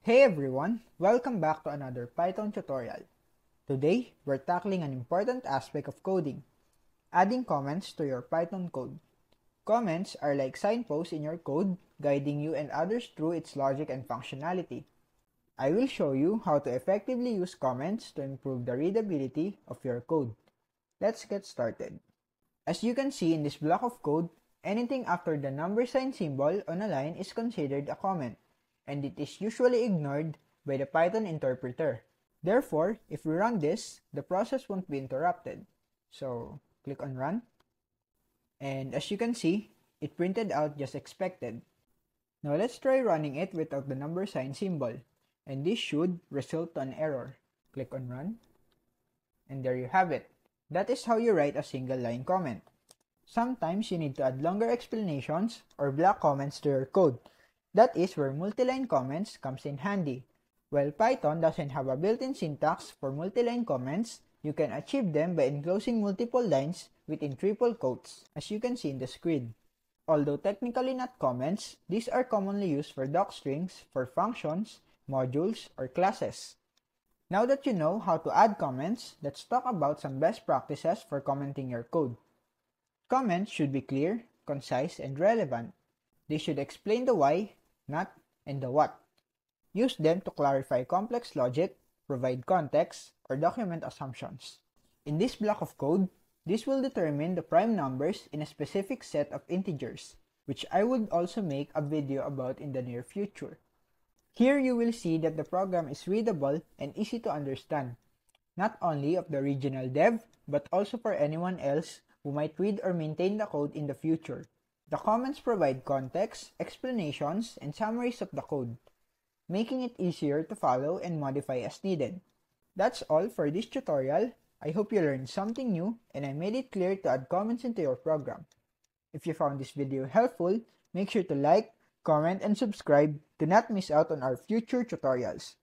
Hey everyone, welcome back to another Python tutorial. Today, we're tackling an important aspect of coding, adding comments to your Python code. Comments are like signposts in your code, guiding you and others through its logic and functionality. I will show you how to effectively use comments to improve the readability of your code. Let's get started. As you can see in this block of code, anything after the number sign symbol on a line is considered a comment, and it is usually ignored by the Python interpreter. Therefore, if we run this, the process won't be interrupted. So, click on Run, and as you can see, it printed out just expected. Now let's try running it without the number sign symbol, and this should result to an error. Click on Run, and there you have it. That is how you write a single line comment. Sometimes you need to add longer explanations or block comments to your code. That is where multi-line comments comes in handy. While Python doesn't have a built-in syntax for multi-line comments, you can achieve them by enclosing multiple lines within triple quotes, as you can see in the screen. Although technically not comments, these are commonly used for docstrings, for functions, modules, or classes. Now that you know how to add comments, let's talk about some best practices for commenting your code. Comments should be clear, concise, and relevant. They should explain the why, not, and the what. Use them to clarify complex logic, provide context, or document assumptions. In this block of code, this will determine the prime numbers in a specific set of integers, which I would also make a video about in the near future. Here you will see that the program is readable and easy to understand, not only of the original dev, but also for anyone else who might read or maintain the code in the future. The comments provide context, explanations, and summaries of the code, making it easier to follow and modify as needed. That's all for this tutorial. I hope you learned something new and I made it clear to add comments into your program. If you found this video helpful, make sure to like, comment, and subscribe to not miss out on our future tutorials.